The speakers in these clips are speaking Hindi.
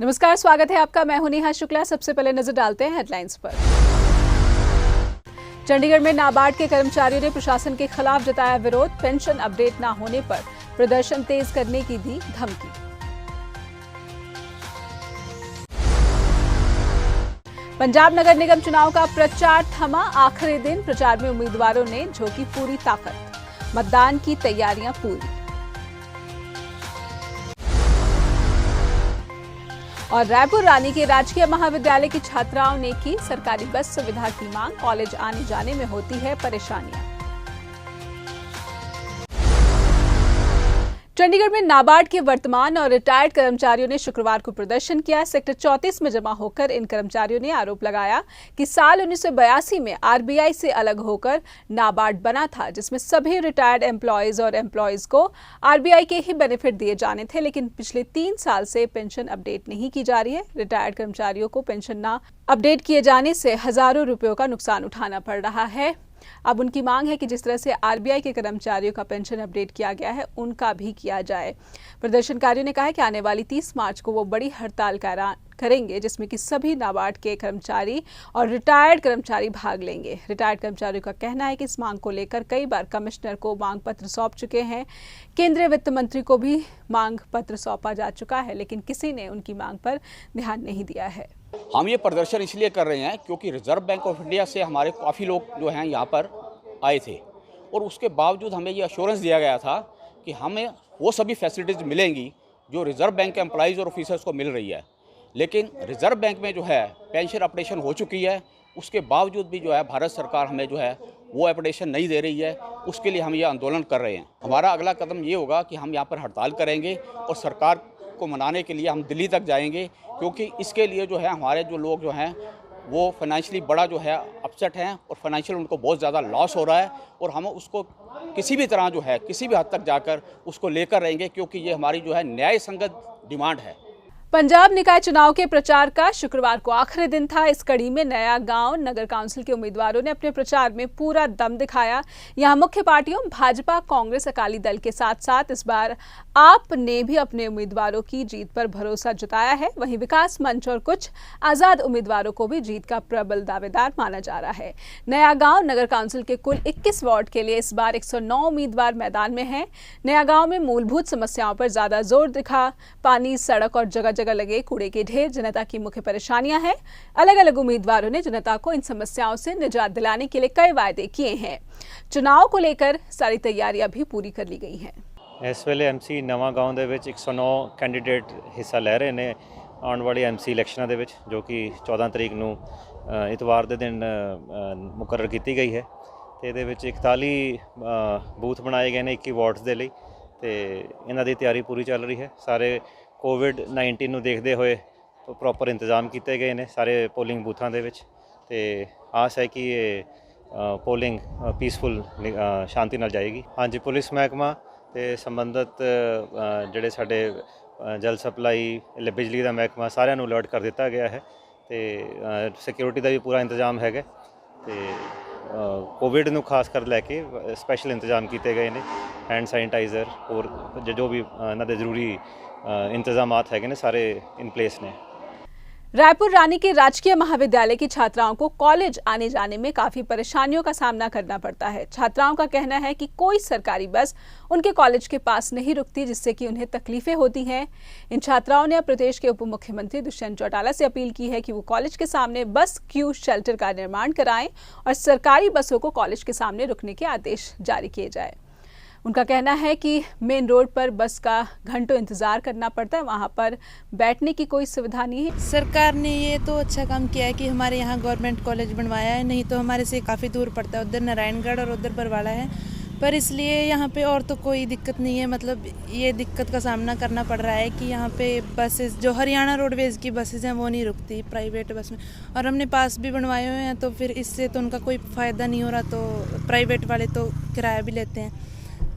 नमस्कार, स्वागत है आपका। मैं हूं नेहा शुक्ला। सबसे पहले नजर डालते हैं हेडलाइंस पर। चंडीगढ़ में नाबार्ड के कर्मचारियों ने प्रशासन के खिलाफ जताया विरोध। पेंशन अपडेट न होने पर प्रदर्शन तेज करने की दी धमकी। पंजाब नगर निगम चुनाव का प्रचार थमा। आखिरी दिन प्रचार में उम्मीदवारों ने झोंकी पूरी ताकत। मतदान की तैयारियां पूरी। और रायपुर रानी के राजकीय महाविद्यालय की छात्राओं ने की सरकारी बस सुविधा की मांग। कॉलेज आने जाने में होती है परेशानियां। चंडीगढ़ में नाबार्ड के वर्तमान और रिटायर्ड कर्मचारियों ने शुक्रवार को प्रदर्शन किया। सेक्टर 34 में जमा होकर इन कर्मचारियों ने आरोप लगाया कि साल 1982 में आरबीआई से अलग होकर नाबार्ड बना था, जिसमें सभी रिटायर्ड एम्प्लॉयज और एम्प्लॉयज को आरबीआई के ही बेनिफिट दिए जाने थे, लेकिन पिछले 3 साल से पेंशन अपडेट नहीं की जा रही है। रिटायर्ड कर्मचारियों को पेंशन न अपडेट किए जाने से हजारों रुपयों का नुकसान उठाना पड़ रहा है। अब उनकी मांग है कि जिस तरह से आरबीआई के कर्मचारियों का पेंशन अपडेट किया गया है, उनका भी किया जाए। प्रदर्शनकारियों ने कहा है कि आने वाली 30 मार्च को वो बड़ी हड़ताल करेंगे, जिसमें कि सभी नाबार्ड के कर्मचारी और रिटायर्ड कर्मचारी भाग लेंगे। रिटायर्ड कर्मचारियों का कहना है कि इस मांग को लेकर कई बार कमिश्नर को मांग पत्र सौंप चुके हैं। केंद्रीय वित्त मंत्री को भी मांग पत्र सौंपा जा चुका है, लेकिन किसी ने उनकी मांग पर ध्यान नहीं दिया है। हम ये प्रदर्शन इसलिए कर रहे हैं क्योंकि रिजर्व बैंक ऑफ इंडिया से हमारे काफ़ी लोग जो हैं यहाँ पर आए थे, और उसके बावजूद हमें ये अश्योरेंस दिया गया था कि हमें वो सभी फैसिलिटीज़ मिलेंगी जो रिजर्व बैंक के एम्प्लॉइज़ और ऑफिसर्स को मिल रही है। लेकिन रिजर्व बैंक में जो है पेंशन अपडेशन हो चुकी है, उसके बावजूद भी जो है भारत सरकार हमें जो है वो अपडेशन नहीं दे रही है। उसके लिए हम ये आंदोलन कर रहे हैं। हमारा अगला कदम ये होगा कि हम यहाँ पर हड़ताल करेंगे और सरकार को मनाने के लिए हम दिल्ली तक जाएंगे, क्योंकि इसके लिए जो है हमारे जो लोग जो हैं वो फाइनेंशियली बड़ा जो है अपसेट हैं और फाइनेंशियल उनको बहुत ज़्यादा लॉस हो रहा है, और हम उसको किसी भी तरह जो है किसी भी हद तक जाकर उसको लेकर रहेंगे, क्योंकि ये हमारी जो है न्याय संगत डिमांड है। पंजाब निकाय चुनाव के प्रचार का शुक्रवार को आखिरी दिन था। इस कड़ी में नया गांव नगर काउंसिल के उम्मीदवारों ने अपने प्रचार में पूरा दम दिखाया। यहां मुख्य पार्टियों भाजपा, कांग्रेस, अकाली दल के साथ साथ इस बार आप ने भी अपने उम्मीदवारों की जीत पर भरोसा जताया है। वहीं विकास मंच और कुछ आजाद उम्मीदवारों को भी जीत का प्रबल दावेदार माना जा रहा है। नया गांव नगर काउंसिल के कुल 21 वार्ड के लिए इस बार 109 उम्मीदवार मैदान में हैं। नया गांव में मूलभूत समस्याओं पर ज्यादा जोर दिखा। पानी, सड़क और जगह जगह लगे कूड़े के ढेर जनता की मुख्य परेशानियां हैं। अलग अलग उम्मीदवारों ने जनता को इन समस्याओं से निजात दिलाने के लिए कई वायदे किए हैं। चुनाव को लेकर सारी तैयारियां भी पूरी कर ली गई हैं। इस वेले एमसी नवा गांव ਦੇ ਵਿੱਚ 109 ਕੈਂਡੀਡੇਟ ਹਿੱਸਾ ਲੈ ਰਹੇ ਨੇ ਆਉਣ ਵਾਲੀ ਐਮਸੀ ਇਲੈਕਸ਼ਨਾਂ ਦੇ ਵਿੱਚ, ਜੋ ਕਿ 14 ਤਰੀਕ ਨੂੰ ਇਤਵਾਰ ਦੇ ਦਿਨ ਮੁਕਰਰ ਕੀਤੀ ਗਈ ਹੈ। ਤੇ ਇਹਦੇ ਵਿੱਚ 41 ਬੂਥ ਬਣਾਏ ਗਏ ਨੇ 21 ਵਾਰਡਸ ਦੇ ਲਈ, ਤੇ ਇਹਨਾਂ ਦੀ ਤਿਆਰੀ ਪੂਰੀ ਚੱਲ ਰਹੀ ਹੈ। ਸਾਰੇ ਕੋਵਿਡ-19 ਨੂੰ ਦੇਖਦੇ ਹੋਏ ਪ੍ਰੋਪਰ ਇੰਤਜ਼ਾਮ ਕੀਤੇ ਗਏ ਨੇ ਸਾਰੇ ਪੋਲਿੰਗ ਬੂਥਾਂ ਦੇ ਵਿੱਚ, ਤੇ ਆਸ ਹੈ ਕਿ ਇਹ ਪੋਲਿੰਗ ਪੀਸਫੁਲ ਸ਼ਾਂਤੀ ਨਾਲ ਜਾਏਗੀ। ਹਾਂਜੀ, ਪੁਲਿਸ ਮਹਿਕਮਾ ਤੇ ਸੰਬੰਧਿਤ ਜਿਹੜੇ ਸਾਡੇ ਜਲ ਸਪਲਾਈ, ਬਿਜਲੀ ਦਾ ਮਹਿਕਮਾ, ਸਾਰਿਆਂ ਨੂੰ ਅਲਰਟ ਕਰ ਦਿੱਤਾ ਗਿਆ ਹੈ, ਤੇ ਸਿਕਿਉਰਿਟੀ ਦਾ ਵੀ ਪੂਰਾ ਇੰਤਜ਼ਾਮ ਹੈਗਾ, ਤੇ ਕੋਵਿਡ ਨੂੰ ਖਾਸ ਕਰ ਲੈ ਕੇ ਸਪੈਸ਼ਲ ਇੰਤਜ਼ਾਮ ਕੀਤੇ ਗਏ ਨੇ। हैंड सैनिटाइज़र और जो भी इन्होंने जरूरी इंतजामात है सारे इन प्लेस ने। रायपुर रानी के राजकीय महाविद्यालय की छात्राओं को कॉलेज आने जाने में काफी परेशानियों का सामना करना पड़ता है। छात्राओं का कहना है कि कोई सरकारी बस उनके कॉलेज के पास नहीं रुकती, जिससे कि उन्हें तकलीफें होती हैं। इन छात्राओं ने अब प्रदेश के उप मुख्यमंत्री दुष्यंत चौटाला से अपील की है कि वो कॉलेज के सामने बस क्यू शेल्टर का निर्माण कराएं और सरकारी बसों को कॉलेज के सामने रुकने के आदेश जारी किए जाए। उनका कहना है कि मेन रोड पर बस का घंटों इंतजार करना पड़ता है, वहाँ पर बैठने की कोई सुविधा नहीं है। सरकार ने ये तो अच्छा काम किया है कि हमारे यहाँ गवर्नमेंट कॉलेज बनवाया है, नहीं तो हमारे से काफ़ी दूर पड़ता है, उधर नारायणगढ़ और उधर बरवाड़ा है। पर इसलिए यहाँ पे और तो कोई दिक्कत नहीं है, मतलब ये दिक्कत का सामना करना पड़ रहा है कि यहाँ पे बसेस जो हरियाणा रोडवेज़ की बसेस हैं वो नहीं रुकती प्राइवेट बस में, और हमने पास भी बनवाए हुए हैं, तो फिर इससे तो उनका कोई फ़ायदा नहीं हो रहा, तो प्राइवेट वाले तो किराया भी लेते हैं,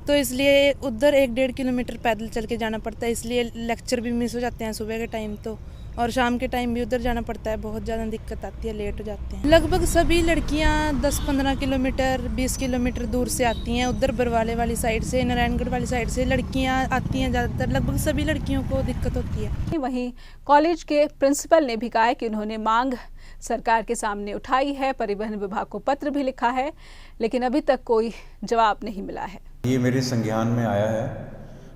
तो इसलिए उधर 1-1.5 किलोमीटर पैदल चल के जाना पड़ता है। इसलिए लेक्चर भी मिस हो जाते हैं सुबह के टाइम, तो और शाम के टाइम भी उधर जाना पड़ता है, बहुत ज़्यादा दिक्कत आती है, लेट हो जाते हैं। लगभग सभी लड़कियां 10-15 किलोमीटर 20 किलोमीटर दूर से आती हैं, उधर बरवाले वाली साइड से, नारायणगढ़ वाली साइड से लड़कियां आती हैं ज़्यादातर, लगभग सभी लड़कियों को दिक्कत होती है। वहीं कॉलेज के प्रिंसिपल ने भी कहा है कि उन्होंने मांग सरकार के सामने उठाई है, परिवहन विभाग को पत्र भी लिखा है, लेकिन अभी तक कोई जवाब नहीं मिला है। ये मेरे संज्ञान में आया है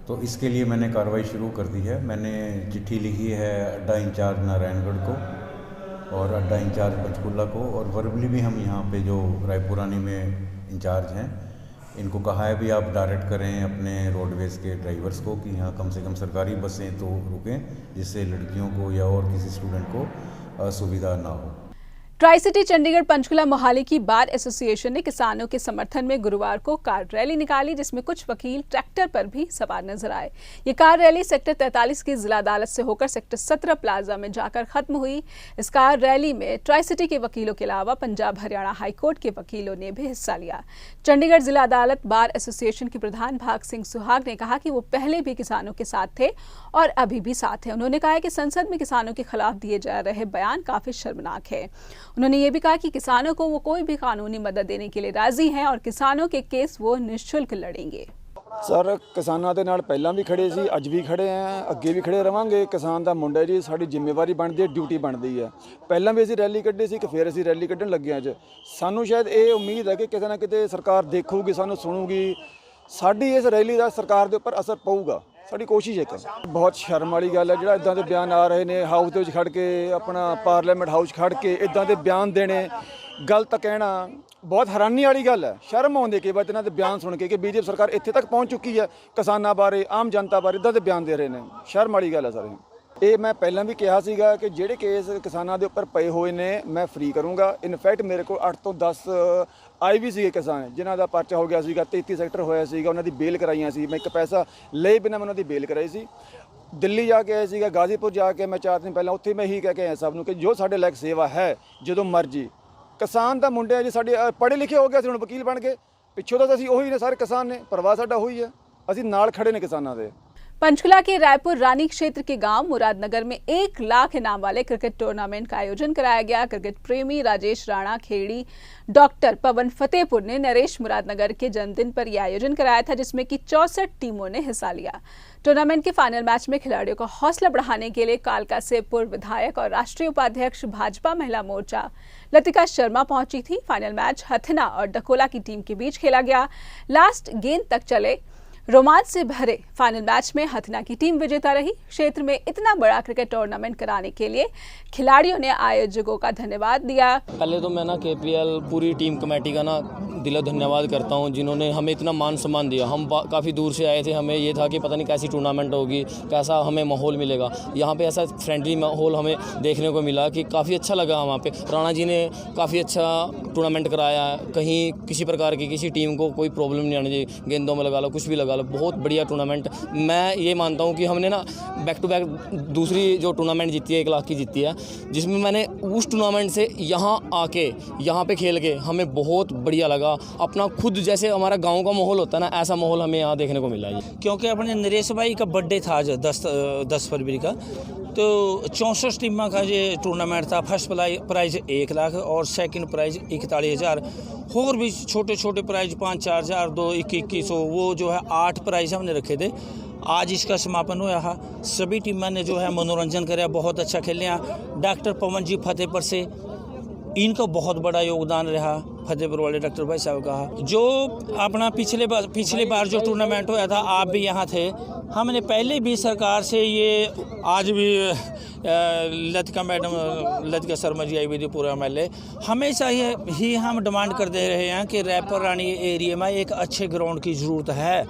तो इसके लिए मैंने कार्रवाई शुरू कर दी है। मैंने चिट्ठी लिखी है अड्डा इंचार्ज नारायणगढ़ को और अड्डा इंचार्ज पंचकुला को, और वर्बली भी हम यहाँ पे जो रायपुरानी में इंचार्ज हैं इनको कहा है भी आप डायरेक्ट करें अपने रोडवेज़ के ड्राइवर्स को कि यहाँ कम से कम सरकारी बसें तो रुकें, जिससे लड़कियों को या और किसी स्टूडेंट को असुविधा ना हो। ट्राई सिटी चंडीगढ़ पंचकुला मोहाली की बार एसोसिएशन ने किसानों के समर्थन में गुरुवार को कार रैली निकाली, जिसमें कुछ वकील ट्रैक्टर पर भी सवार नजर आए। ये कार रैली सेक्टर 43 की जिला अदालत से होकर सेक्टर 17 प्लाजा में जाकर खत्म हुई। इस कार रैली में ट्राई सिटी के वकीलों के अलावा पंजाब हरियाणा हाईकोर्ट के वकीलों ने भी हिस्सा लिया। चंडीगढ़ जिला अदालत बार एसोसिएशन के प्रधान भाग सिंह सुहाग ने कहा कि वो पहले भी किसानों के साथ थे और अभी भी साथ हैं। उन्होंने कहा कि संसद में किसानों के खिलाफ दिए जा रहे बयान काफी शर्मनाक है। उन्होंने ये भी कहा कि किसानों को वो कोई भी कानूनी मदद देने के लिए राजी हैं और किसानों के केस वो निःशुल्क लड़ेंगे। सर किसानों के नाल पहला भी खड़े सी, अज भी खड़े हैं, अगे भी खड़े रवांगे। किसान का मुंडा जी, साडी जिम्मेवारी बनती है, ड्यूटी बनती है। पहला भी असीं रैली कड्ढी सी, फिर असीं रैली कड्ढण लगे अज। सानू शायद ये उम्मीद है कि किते ना किते सरकार देखूगी, सानू सुनूगी, साडी इस रैली का सरकार के उपर असर पऊगा। साडी कोशिश एक बहुत शर्म वाली गल है, जिहड़ा इदां दे बयान आ रहे ने हाउस दे विच खड़ के, अपना पार्लीमेंट हाउस खड़ के इदां दे बयान देने, गलत कहना, बहुत हैरानी वाली गल है। शर्म आउंदी कि इन्हां दे बयान सुन के कि बीजेपी सरकार इत्थे तक पहुँच चुकी है, किसानां बारे आम जनता बारे इदां दे बयान दे रहे हैं। शर्म वाली गल है सर। ये मैं पहला भी कहा सीगा कि ਜਿਹੜੇ केस किसानों के उपर पए हुए ने मैं फ्री करूँगा। इनफैक्ट मेरे को 8 ਤੋਂ 10 आए भी सीगे किसान जिन्हों का परचा हो गया सीगा, 33 सैक्टर होया सीगा, उन्होंने बेल कराइयां सी। मैं एक पैसा ले बिना मैं उन्होंने बेल कराई सी। दिल्ली जाके आए सीगा, गाजीपुर जाके मैं 4 दिन पहले उत्थे मैं ही कह के आया सब नूं कि जो साडे लायक सेवा है जो मर्जी किसान का मुंडे जी साडे पढ़े लिखे हो गए, हुण वकील बन गए। पिछों तो असीं उही ने, सारे किसान ने, परवाह साडा उही है, असीं नाल खड़े ने किसानां दे। पंचकुला के रायपुर रानी क्षेत्र के गांव मुरादनगर में 1 लाख इनाम वाले क्रिकेट टूर्नामेंट का आयोजन कराया गया। क्रिकेट प्रेमी राजेश राणा खेड़ी डॉक्टर पवन फतेहपुर ने नरेश मुरादनगर के जन्मदिन पर यह आयोजन कराया था, जिसमें कि 64 टीमों ने हिस्सा लिया। टूर्नामेंट के फाइनल मैच में खिलाड़ियों का हौसला बढ़ाने के लिए कालका से पूर्व विधायक और राष्ट्रीय उपाध्यक्ष भाजपा महिला मोर्चा लतिका शर्मा पहुंची थी। फाइनल मैच हथना और डकोला की टीम के बीच खेला गया। लास्ट गेंद तक चले रोमांच से भरे फाइनल मैच में हथना की टीम विजेता रही। क्षेत्र में इतना बड़ा क्रिकेट टूर्नामेंट कराने के लिए खिलाड़ियों ने आयोजकों का धन्यवाद दिया। पहले तो मैं ना KPL पूरी टीम कमेटी का ना दिलो धन्यवाद करता हूं, जिन्होंने हमें इतना मान सम्मान दिया। हम काफ़ी दूर से आए थे, हमें ये था कि पता नहीं कैसी टूर्नामेंट होगी, कैसा हमें माहौल मिलेगा। यहाँ पे ऐसा फ्रेंडली माहौल हमें देखने को मिला कि काफ़ी अच्छा लगा। वहाँ पे राणा जी ने काफ़ी अच्छा टूर्नामेंट कराया। कहीं किसी प्रकार की किसी टीम को कोई प्रॉब्लम नहीं आनी चाहिए, गेंदों में लगा लो, कुछ भी लगा लो। बहुत बढ़िया टूर्नामेंट। मैं ये मानता हूँ कि हमने ना बैक टू बैक दूसरी जो टूर्नामेंट जीती है 1 लाख की जीती है, जिसमें मैंने उस टूर्नामेंट से यहाँ आके यहाँ पे खेल के हमें बहुत बढ़िया लगा। अपना खुद जैसे हमारा गांव का माहौल होता है ना, ऐसा माहौल हमें यहाँ देखने को मिला है। क्योंकि अपने नरेश भाई का बर्थडे था आज 10 फरवरी का, तो 64 टीमों का ये टूर्नामेंट था। फर्स्ट प्राइज़ 1 लाख और सेकंड प्राइज़ 41,000, और भी छोटे छोटे प्राइज़ 5-4 हज़ार, 2-2100, वो जो है 8 प्राइज़ हमने रखे थे। आज इसका समापन हुआ है। सभी टीमों ने जो है मनोरंजन कराया, बहुत अच्छा खेले। डॉक्टर पवन जी फतेहपुर से, इनका बहुत बड़ा योगदान रहा। फतेहपुर वाले डॉक्टर भाई साहब का जो अपना पिछले बार जो टूर्नामेंट हुआ था, आप भी यहाँ थे। हमने पहले भी सरकार से ये, आज भी लतिका शर्मा जी आई हुई थी पूरा MLA, हमेशा ही हम डिमांड करते रहे हैं कि रायपुर रानी एरिया में एक अच्छे ग्राउंड की ज़रूरत है।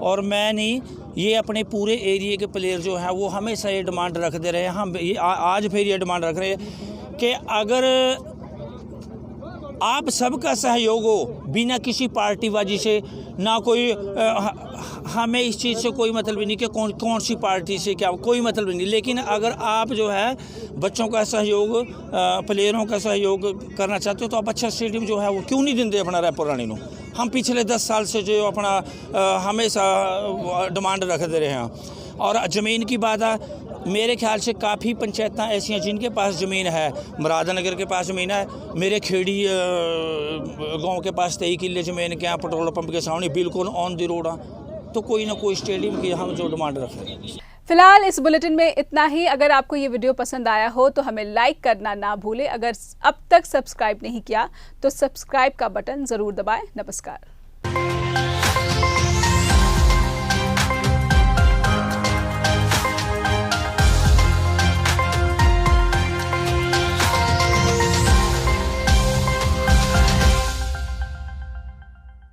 और मैं नहीं, ये अपने पूरे एरिया के प्लेयर जो हैं वो हमेशा ये डिमांड रखते रहे। हम आज फिर ये डिमांड रख रहे हैं कि अगर आप सबका सहयोग हो, बिना किसी पार्टीबाजी से, ना कोई हमें इस चीज़ से कोई मतलब नहीं कि कौन सी पार्टी से क्या, कोई मतलब नहीं। लेकिन अगर आप जो है बच्चों का सहयोग, प्लेयरों का सहयोग करना चाहते हो, तो आप अच्छा स्टेडियम जो है वो क्यों नहीं देंगे अपना रायपुर रानी को। हम पिछले 10 साल से जो अपना हमेशा डिमांड रखते रहे हैं। और ज़मीन की बात है, मेरे ख्याल से काफ़ी पंचायतें ऐसी हैं जिनके पास ज़मीन है। मुरादनगर के पास ज़मीन है, मेरे खेड़ी गांव के पास 23 किले ज़मीन क्या पेट्रोल पंप के सामने बिल्कुल ऑन द रोड। तो कोई ना कोई स्टेडियम की हम जो डिमांड रखें। फिलहाल इस बुलेटिन में इतना ही। अगर आपको ये वीडियो पसंद आया हो तो हमें लाइक करना ना भूलें। अगर अब तक सब्सक्राइब नहीं किया तो सब्सक्राइब का बटन ज़रूर दबाएं। नमस्कार।